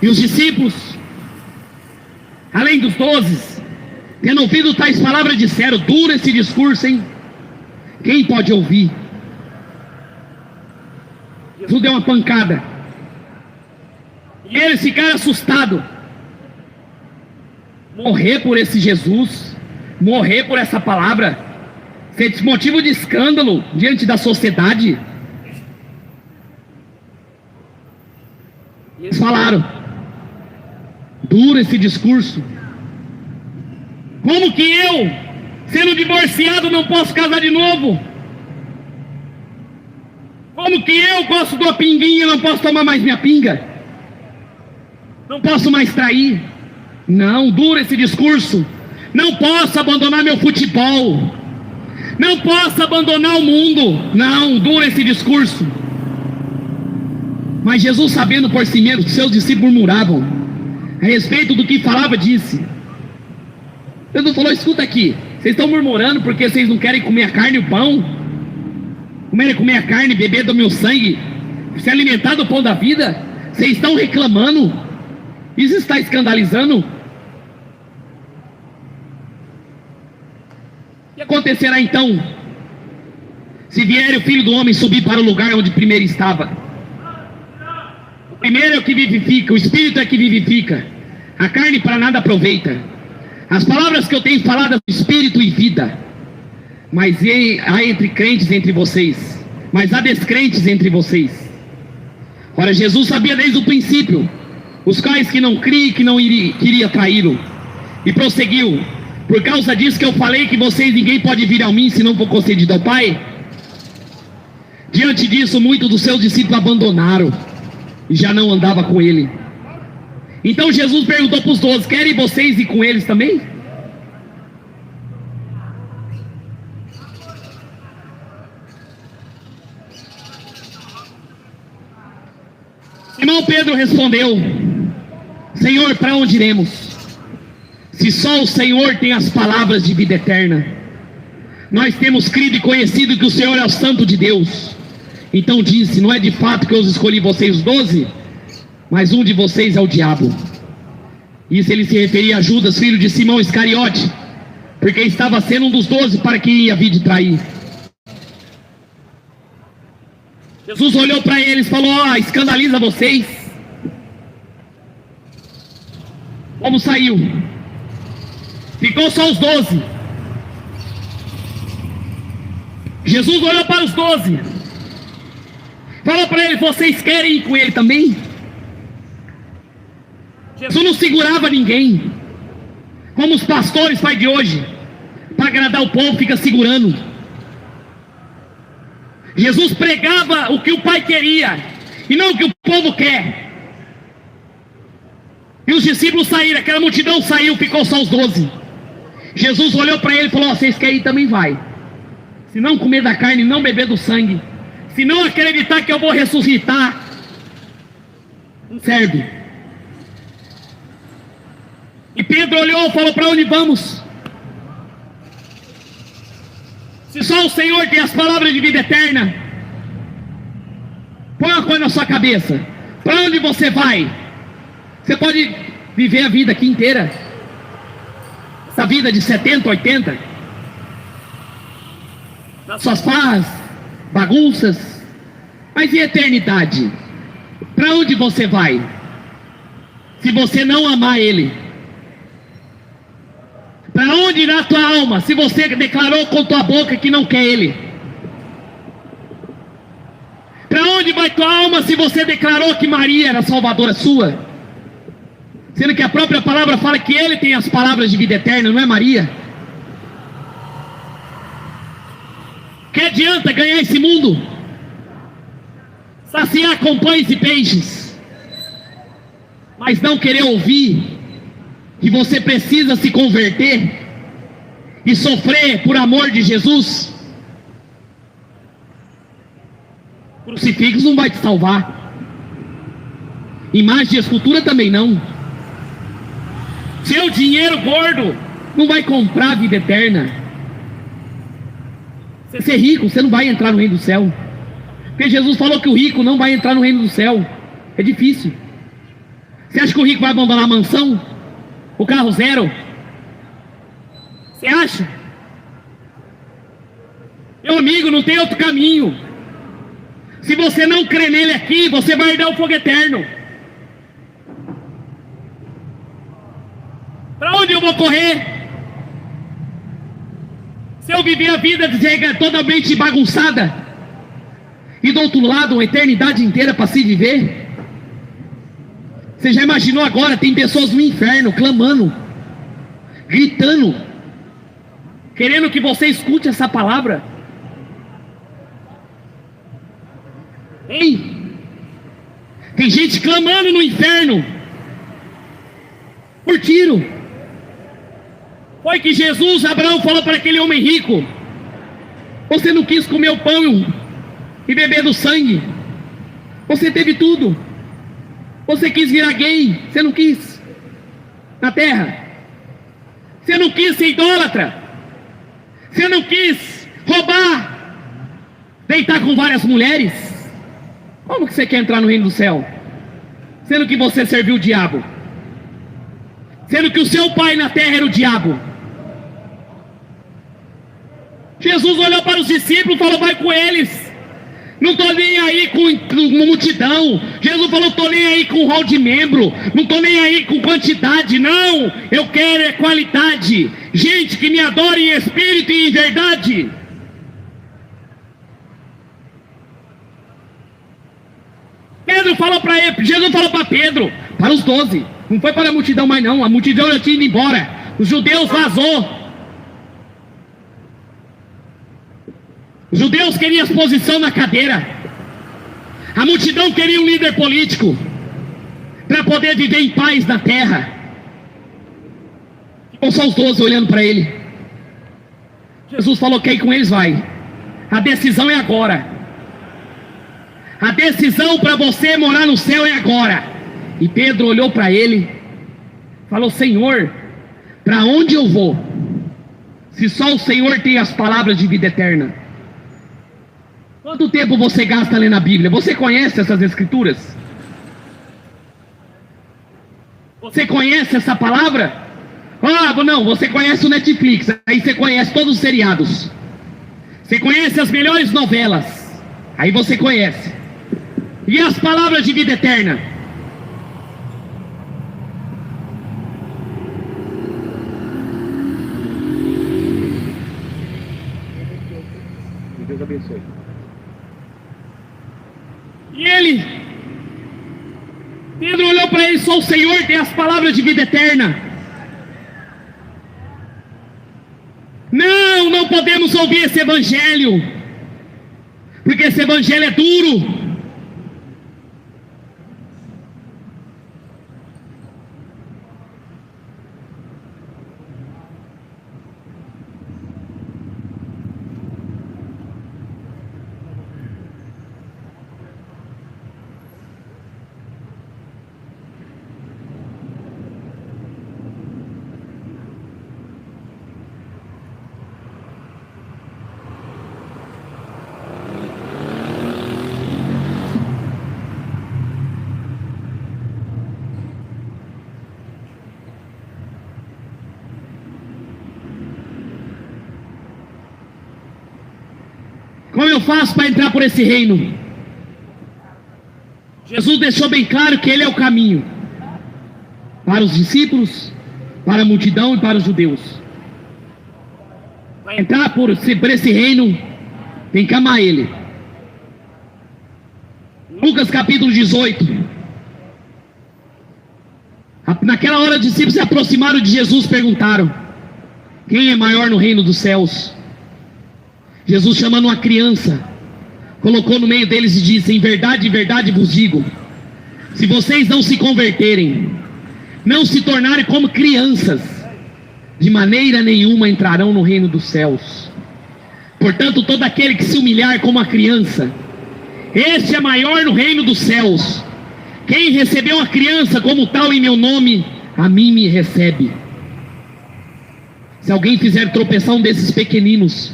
E os discípulos, além dos 12, tendo ouvido tais palavras, disseram: duro esse discurso, hein? Quem pode ouvir? Jesus deu uma pancada, e eles ficaram assustados. Morrer por esse Jesus, morrer por essa palavra, ser motivo de escândalo diante da sociedade. Eles falaram: duro esse discurso. Como que eu, sendo divorciado, não posso casar de novo? Como que eu gosto de uma pinguinha, não posso tomar mais minha pinga? Não posso mais trair? Não, duro esse discurso. Não posso abandonar meu futebol. Não posso abandonar o mundo. Não, duro esse discurso. Mas Jesus, sabendo por si mesmo que seus discípulos murmuravam a respeito do que falava, disse: Jesus falou: escuta aqui, vocês estão murmurando porque vocês não querem comer a carne e o pão? Comer a carne, beber do meu sangue, se alimentar do pão da vida? Vocês estão reclamando? Isso está escandalizando? O que acontecerá então, se vier o Filho do Homem subir para o lugar onde primeiro estava? O primeiro é o que vivifica, o Espírito é que vivifica, a carne para nada aproveita. As palavras que eu tenho falado são Espírito e vida. Mas há entre crentes entre vocês, mas há descrentes entre vocês. Ora, Jesus sabia desde o princípio os quais que não criam, que não queria traí-lo, e prosseguiu: por causa disso que eu falei que vocês, ninguém pode vir a mim se não for concedido ao Pai. Diante disso, muitos dos seus discípulos abandonaram e já não andava com ele. Então Jesus perguntou para os 12: querem vocês ir com eles também? Simão Pedro respondeu: Senhor, para onde iremos? Se só o Senhor tem as palavras de vida eterna. Nós temos crido e conhecido que o Senhor é o Santo de Deus. Então disse: não é de fato que eu escolhi vocês os 12, mas um de vocês é o diabo. Isso ele se referia a Judas, filho de Simão Iscariote, porque estava sendo um dos 12 para quem ia vir de trair. Jesus olhou para eles e falou: escandaliza vocês? Como saiu? Ficou só os 12. Jesus olhou para os 12, falou para eles: vocês querem ir com ele também? Jesus não segurava ninguém, como os pastores fazem de hoje, para agradar o povo, fica segurando. Jesus pregava o que o Pai queria, e não o que o povo quer. E os discípulos saíram, aquela multidão saiu, ficou só os 12. Jesus olhou para ele e falou: vocês querem ir, também vai. Se não comer da carne, não beber do sangue, se não acreditar que eu vou ressuscitar, não serve. E Pedro olhou e falou: para onde vamos? Se só o Senhor tem as palavras de vida eterna, põe uma coisa na sua cabeça: para onde você vai? Você pode viver a vida aqui inteira, essa vida de 70, 80, nas suas farras, bagunças, mas e a eternidade? Para onde você vai? Se você não amar Ele, para onde irá a tua alma, se você declarou com tua boca que não quer Ele? Para onde vai tua alma se você declarou que Maria era salvadora sua? Sendo que a própria palavra fala que Ele tem as palavras de vida eterna, não é Maria? Que adianta ganhar esse mundo? Saciar com pães e peixes, mas não querer ouvir que você precisa se converter e sofrer por amor de Jesus? Crucifixo não vai te salvar, imagem de escultura também não, seu dinheiro gordo não vai comprar a vida eterna. Você ser rico, você não vai entrar no reino do céu, porque Jesus falou que o rico não vai entrar no reino do céu. É difícil. Você acha que o rico vai abandonar a mansão, o carro zero? Você acha? Meu amigo, não tem outro caminho. Se você não crê nele aqui, você vai herdar o fogo eterno. Para onde eu vou correr? Se eu viver a vida totalmente bagunçada, e do outro lado uma eternidade inteira para se viver? Você já imaginou agora? Tem pessoas no inferno clamando, gritando, querendo que você escute essa palavra. Hein? Tem gente clamando no inferno por tiro. Foi que Jesus, Abraão, falou para aquele homem rico: você não quis comer o pão e beber do sangue, você teve tudo. Você quis virar gay, você não quis na terra. Você não quis ser idólatra, você não quis roubar, deitar com várias mulheres. Como que você quer entrar no reino do céu, sendo que você serviu o diabo, sendo que o seu pai na terra era o diabo? Jesus olhou para os discípulos e falou: vai com eles. Não estou nem aí com multidão. Jesus falou: estou nem aí com rol de membro, não estou nem aí com quantidade, não. Eu quero é qualidade, gente que me adore em espírito e em verdade. Pedro falou para ele, Jesus falou para Pedro, para os 12, não foi para a multidão mais não, a multidão já tinha ido embora, os judeus vazou. Os judeus queriam posição na cadeira, a multidão queria um líder político para poder viver em paz na terra. Ficou só os 12 olhando para ele. Jesus falou: quem com eles vai. A decisão é agora. A decisão para você morar no céu é agora. E Pedro olhou para ele, falou: Senhor, para onde eu vou, se só o Senhor tem as palavras de vida eterna? Quanto tempo você gasta lendo a Bíblia? Você conhece essas escrituras? Você conhece essa palavra? Ah, não, você conhece o Netflix, aí você conhece todos os seriados, você conhece as melhores novelas, aí você conhece. E as palavras de vida eterna? Deus abençoe. E ele, Pedro olhou para ele: só o Senhor tem as palavras de vida eterna. Não, não podemos ouvir esse evangelho, porque esse evangelho é duro. Como eu faço para entrar por esse reino? Jesus deixou bem claro que Ele é o caminho para os discípulos, para a multidão e para os judeus. Para entrar por esse reino, tem que amar Ele. Lucas capítulo 18. Naquela hora, os discípulos se aproximaram de Jesus e perguntaram: quem é maior no reino dos céus? Jesus, chamando uma criança, colocou no meio deles e disse: em verdade vos digo, se vocês não se converterem, não se tornarem como crianças, de maneira nenhuma entrarão no reino dos céus. Portanto, todo aquele que se humilhar como a criança, este é maior no reino dos céus. Quem recebeu a criança como tal em meu nome, a mim me recebe. Se alguém fizer tropeçar um desses pequeninos,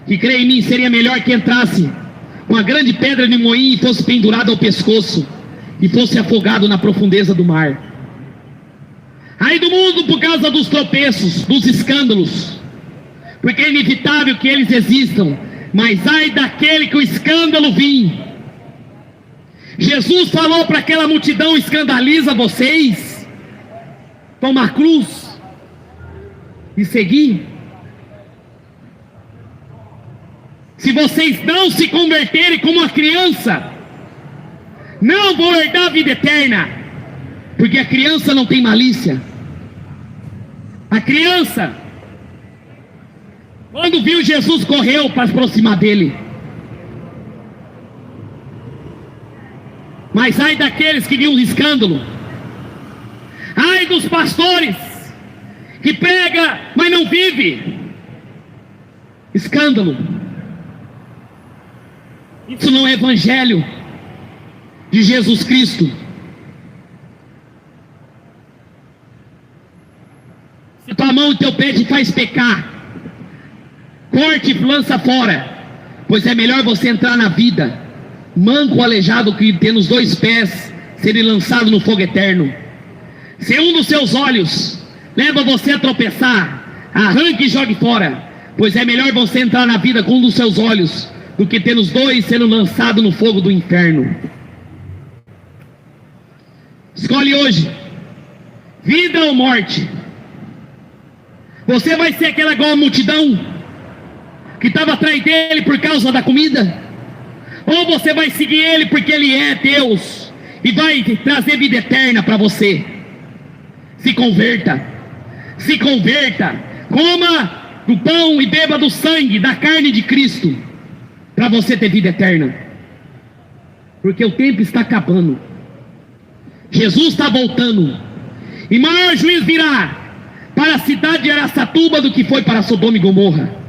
que crê em mim, seria melhor que entrasse com a grande pedra de moinho e fosse pendurado ao pescoço e fosse afogado na profundeza do mar. Ai do mundo por causa dos tropeços, dos escândalos, porque é inevitável que eles existam, mas ai daquele que o escândalo vir. Jesus falou para aquela multidão: escandaliza vocês tomar cruz e seguir? Se vocês não se converterem como uma criança, não vão herdar a vida eterna, porque a criança não tem malícia. A criança, quando viu Jesus, correu para aproximar dele. Mas ai daqueles que viam o escândalo, ai dos pastores que prega, mas não vive. Escândalo. Isso não é evangelho de Jesus Cristo. Se tua mão e teu pé te faz pecar, corte e lança fora, pois é melhor você entrar na vida manco ou aleijado que ter nos dois pés serem lançado no fogo eterno. Se um dos seus olhos leva você a tropeçar, arranque e jogue fora, pois é melhor você entrar na vida com um dos seus olhos do que ter os dois sendo lançados no fogo do inferno. Escolhe hoje, vida ou morte. Você vai ser aquela igual a multidão que estava atrás dele por causa da comida? Ou você vai seguir Ele porque Ele é Deus e vai trazer vida eterna para você? Se converta, se converta, coma do pão e beba do sangue, da carne de Cristo, para você ter vida eterna, porque o tempo está acabando, Jesus está voltando, e maior juízo virá para a cidade de Araçatuba do que foi para Sodoma e Gomorra.